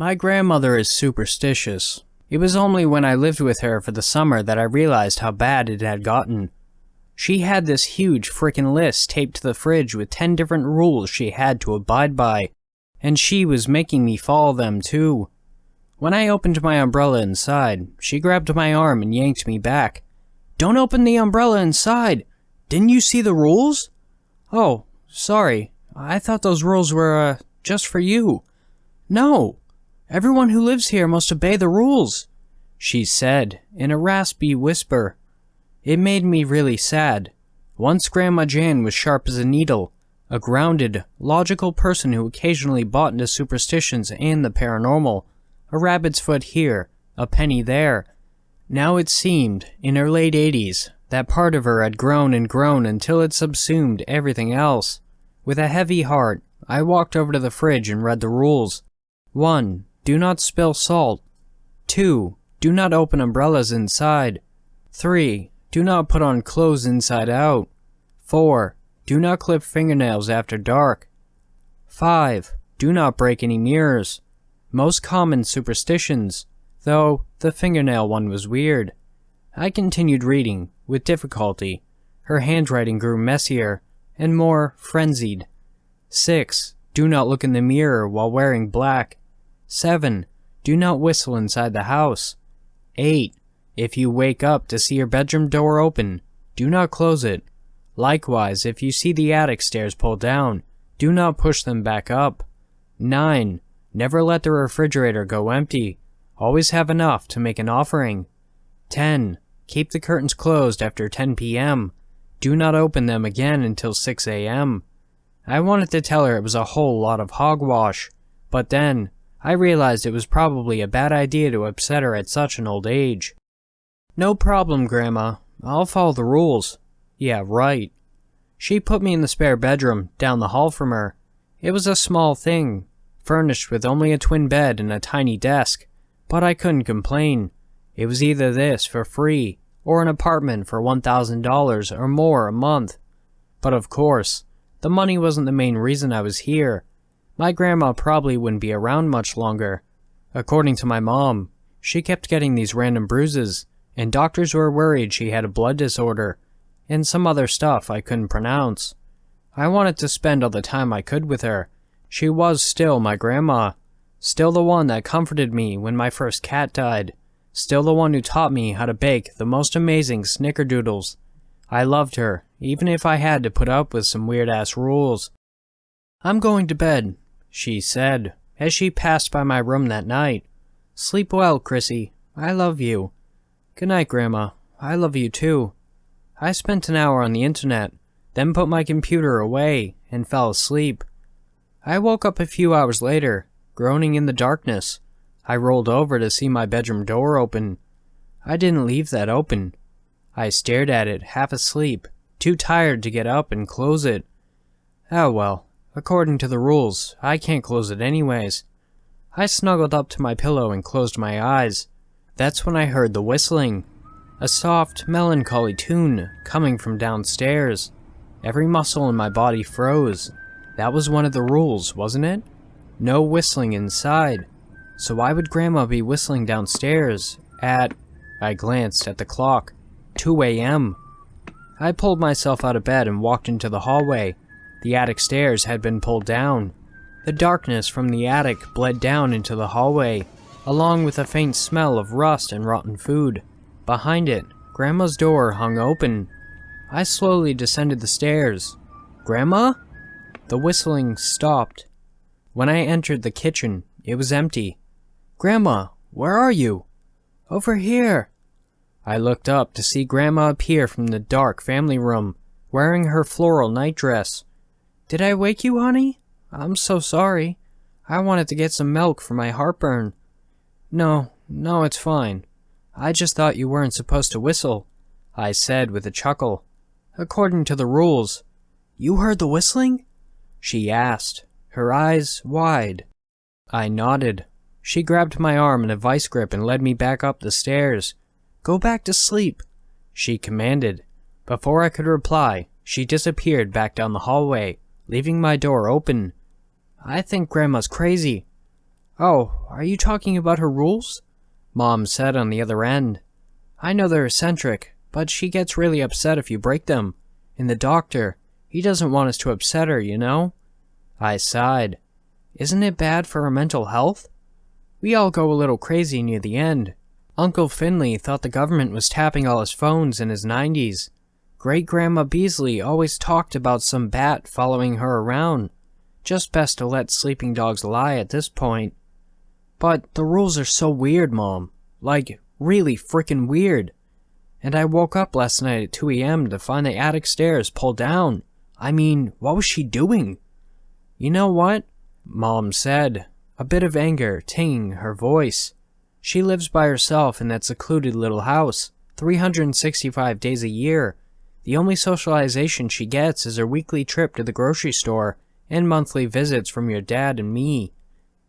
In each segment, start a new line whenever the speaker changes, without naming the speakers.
My grandmother is superstitious. It was only when I lived with her for the summer that I realized how bad it had gotten. She had this huge frickin' list taped to the fridge with 10 different rules she had to abide by, and she was making me follow them too. When I opened my umbrella inside, she grabbed my arm and yanked me back. "Don't open the umbrella inside! Didn't you see the rules?" "Oh, sorry. I thought those rules were, just for you." "No! Everyone who lives here must obey the rules," she said, in a raspy whisper. It made me really sad. Once Grandma Jan was sharp as a needle, a grounded, logical person who occasionally bought into superstitions and the paranormal. A rabbit's foot here, a penny there. Now it seemed, in her late 80s, that part of her had grown and grown until it subsumed everything else. With a heavy heart, I walked over to the fridge and read the rules. 1. Do not spill salt. 2. Do not open umbrellas inside. 3. Do not put on clothes inside out. 4. Do not clip fingernails after dark. 5. Do not break any mirrors. Most common superstitions, though the fingernail one was weird. I continued reading, with difficulty. Her handwriting grew messier and more frenzied. 6. Do not look in the mirror while wearing black. 7. Do not whistle inside the house. 8. If you wake up to see your bedroom door open, do not close it. Likewise, if you see the attic stairs pulled down, do not push them back up. 9. Never let the refrigerator go empty. Always have enough to make an offering. 10. Keep the curtains closed after 10 p.m. Do not open them again until 6 a.m. I wanted to tell her it was a whole lot of hogwash, but then I realized it was probably a bad idea to upset her at such an old age. "No problem, Grandma. I'll follow the rules." "Yeah, right." She put me in the spare bedroom, down the hall from her. It was a small thing, furnished with only a twin bed and a tiny desk, but I couldn't complain. It was either this for free, or an apartment for $1,000 or more a month. But of course, the money wasn't the main reason I was here. My grandma probably wouldn't be around much longer. According to my mom, she kept getting these random bruises, and doctors were worried she had a blood disorder, and some other stuff I couldn't pronounce. I wanted to spend all the time I could with her. She was still my grandma, still the one that comforted me when my first cat died, still the one who taught me how to bake the most amazing snickerdoodles. I loved her, even if I had to put up with some weird-ass rules. "I'm going to bed," she said, as she passed by my room that night. "Sleep well, Chrissy. I love you." "Good night, Grandma. I love you too." I spent an hour on the internet, then put my computer away and fell asleep. I woke up a few hours later, groaning in the darkness. I rolled over to see my bedroom door open. I didn't leave that open. I stared at it, half asleep, too tired to get up and close it. Oh well, according to the rules, I can't close it anyways. I snuggled up to my pillow and closed my eyes. That's when I heard the whistling. A soft, melancholy tune coming from downstairs. Every muscle in my body froze. That was one of the rules, wasn't it? No whistling inside. So why would Grandma be whistling downstairs at, I glanced at the clock, 2 a.m.? I pulled myself out of bed and walked into the hallway. The attic stairs had been pulled down. The darkness from the attic bled down into the hallway, along with a faint smell of rust and rotten food. Behind it, Grandma's door hung open. I slowly descended the stairs. "Grandma?" The whistling stopped. When I entered the kitchen, it was empty. "Grandma, where are you?" "Over here." I looked up to see Grandma appear from the dark family room, wearing her floral nightdress. "Did I wake you, honey? I'm so sorry. I wanted to get some milk for my heartburn." No, it's fine. I just thought you weren't supposed to whistle," I said with a chuckle. "According to the rules." "You heard the whistling?" she asked, her eyes wide. I nodded. She grabbed my arm in a vice grip and led me back up the stairs. "Go back to sleep," she commanded. Before I could reply, she disappeared back down the hallway, leaving my door open. "I think Grandma's crazy." "Oh, are you talking about her rules?" Mom said on the other end. "I know they're eccentric, but she gets really upset if you break them. And the doctor, he doesn't want us to upset her, you know?" I sighed. "Isn't it bad for her mental health? We all go a little crazy near the end. Uncle Finley thought the government was tapping all his phones in his 90s. Great-Grandma Beasley always talked about some bat following her around. Just best to let sleeping dogs lie at this point. But the rules are so weird, Mom. Like, really frickin' weird. And I woke up last night at 2 a.m. to find the attic stairs pulled down. I mean, what was she doing?" "You know what?" Mom said, a bit of anger tinging her voice. "She lives by herself in that secluded little house, 365 days a year. The only socialization she gets is her weekly trip to the grocery store and monthly visits from your dad and me.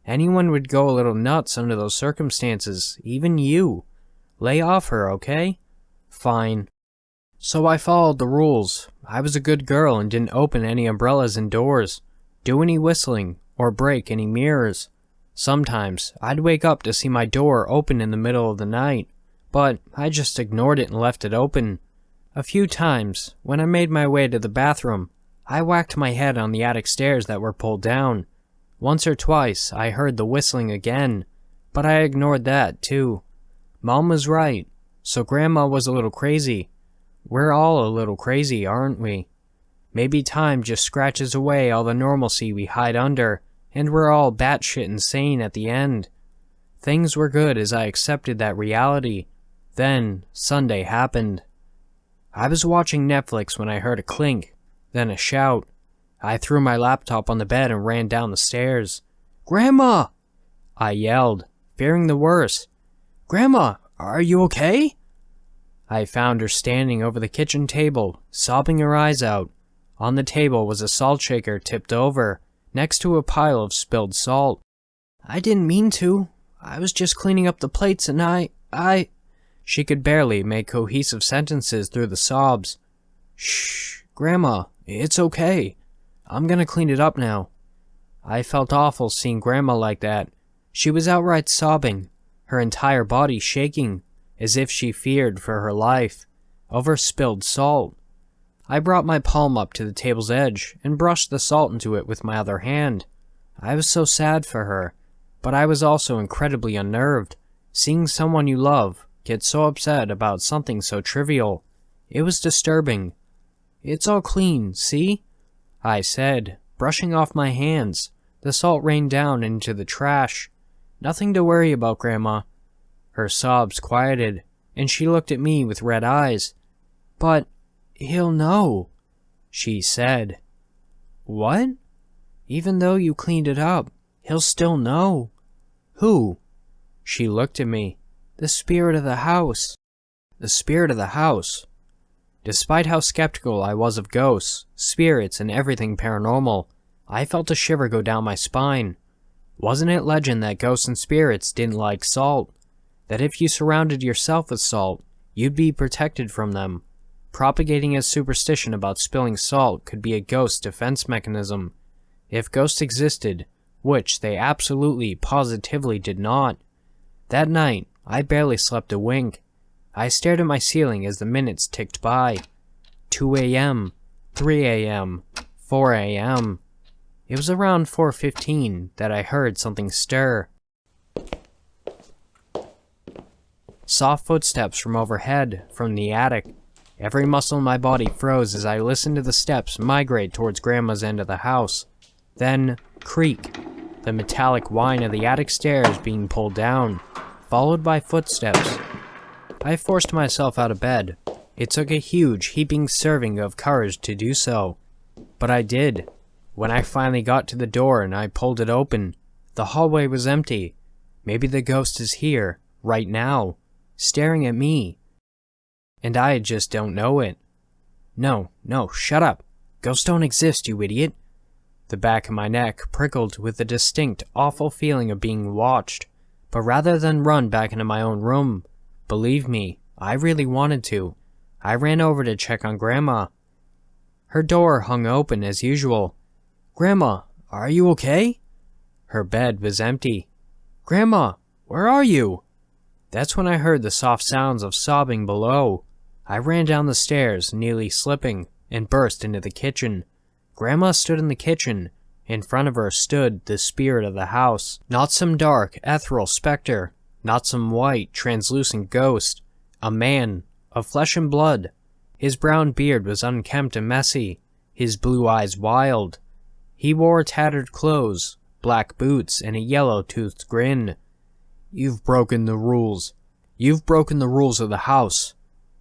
Anyone would go a little nuts under those circumstances, even you. Lay off her, okay?" "Fine." So I followed the rules. I was a good girl and didn't open any umbrellas indoors, do any whistling, or break any mirrors. Sometimes I'd wake up to see my door open in the middle of the night, but I just ignored it and left it open. A few times, when I made my way to the bathroom, I whacked my head on the attic stairs that were pulled down. Once or twice I heard the whistling again, but I ignored that too. Mom was right, so Grandma was a little crazy. We're all a little crazy, aren't we? Maybe time just scratches away all the normalcy we hide under, and we're all batshit insane at the end. Things were good as I accepted that reality. Then, Sunday happened. I was watching Netflix when I heard a clink, then a shout. I threw my laptop on the bed and ran down the stairs. "Grandma!" I yelled, fearing the worst. "Grandma, are you okay?" I found her standing over the kitchen table, sobbing her eyes out. On the table was a salt shaker tipped over, next to a pile of spilled salt. "I didn't mean to. I was just cleaning up the plates and I... She could barely make cohesive sentences through the sobs. "Shh, Grandma, it's okay. I'm gonna clean it up now." I felt awful seeing Grandma like that. She was outright sobbing, her entire body shaking, as if she feared for her life, over spilled salt. I brought my palm up to the table's edge and brushed the salt into it with my other hand. I was so sad for her, but I was also incredibly unnerved, seeing someone you love get so upset about something so trivial. It was disturbing. "It's all clean, see?" I said, brushing off my hands. The salt rained down into the trash. "Nothing to worry about, Grandma." Her sobs quieted, and she looked at me with red eyes. "But he'll know," she said. "What?" "Even though you cleaned it up, he'll still know." "Who?" She looked at me. "The spirit of the house." "The spirit of the house?" Despite how skeptical I was of ghosts, spirits, and everything paranormal, I felt a shiver go down my spine. Wasn't it legend that ghosts and spirits didn't like salt? That if you surrounded yourself with salt, you'd be protected from them? Propagating a superstition about spilling salt could be a ghost defense mechanism. If ghosts existed, which they absolutely, positively did not. That night, I barely slept a wink. I stared at my ceiling as the minutes ticked by. 2 a.m., 3 a.m., 4 a.m. It was around 4:15 that I heard something stir. Soft footsteps from overhead, from the attic. Every muscle in my body froze as I listened to the steps migrate towards Grandma's end of the house. Then, creak, the metallic whine of the attic stairs being pulled down, followed by footsteps. I forced myself out of bed. It took a huge, heaping serving of courage to do so. But I did. When I finally got to the door and I pulled it open, the hallway was empty. Maybe the ghost is here, right now, staring at me. And I just don't know it. No, shut up. Ghosts don't exist, you idiot. The back of my neck prickled with the distinct, awful feeling of being watched. But rather than run back into my own room, believe me, I really wanted to. I ran over to check on Grandma. Her door hung open as usual. "Grandma, are you okay?" Her bed was empty. Grandma, where are you?" That's when I heard the soft sounds of sobbing below. I ran down the stairs, nearly slipping, and burst into the kitchen. Grandma stood in the kitchen. In front of her stood the spirit of the house. Not some dark, ethereal specter. Not some white, translucent ghost. A man, of flesh and blood. His brown beard was unkempt and messy. His blue eyes wild. He wore tattered clothes, black boots, and a yellow-toothed grin. "You've broken the rules. You've broken the rules of the house,"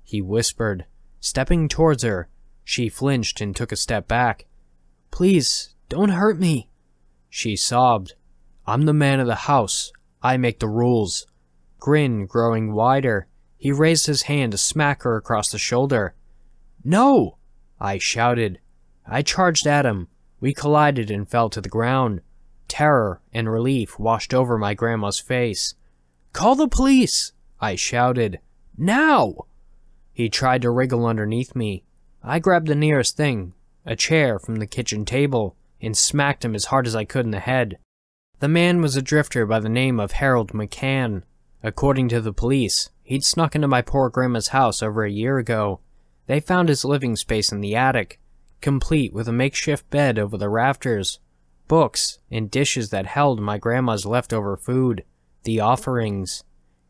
he whispered. Stepping towards her, she flinched and took a step back. "Please, don't hurt me," she sobbed. "I'm the man of the house. I make the rules." Grin growing wider, he raised his hand to smack her across the shoulder. "No!" I shouted. I charged at him. We collided and fell to the ground. Terror and relief washed over my grandma's face. "Call the police!" I shouted. "Now!" He tried to wriggle underneath me. I grabbed the nearest thing, a chair from the kitchen table, and smacked him as hard as I could in the head. The man was a drifter by the name of Harold McCann. According to the police, he'd snuck into my poor grandma's house over a year ago. They found his living space in the attic, complete with a makeshift bed over the rafters, books, and dishes that held my grandma's leftover food, the offerings.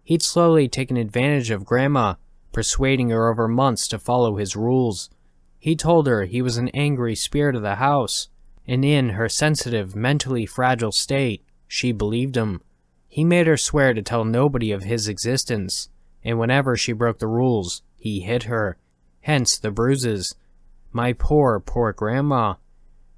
He'd slowly taken advantage of Grandma, persuading her over months to follow his rules. He told her he was an angry spirit of the house, and in her sensitive, mentally fragile state, she believed him. He made her swear to tell nobody of his existence, and whenever she broke the rules, he hit her, hence the bruises. My poor, poor grandma.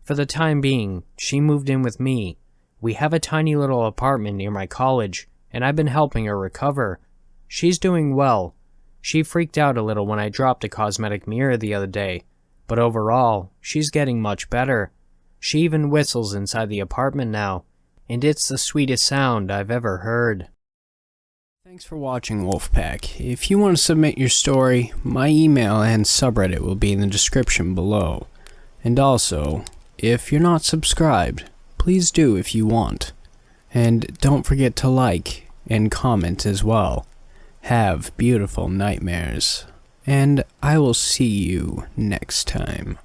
For the time being, she moved in with me. We have a tiny little apartment near my college, and I've been helping her recover. She's doing well. She freaked out a little when I dropped a cosmetic mirror the other day, but overall, she's getting much better. She even whistles inside the apartment now, and it's the sweetest sound I've ever heard. Thanks for watching, Wolfpack. If you want to submit your story, my email and subreddit will be in the description below. And also, if you're not subscribed, please do if you want. And don't forget to like and comment as well. Have beautiful nightmares. And I will see you next time.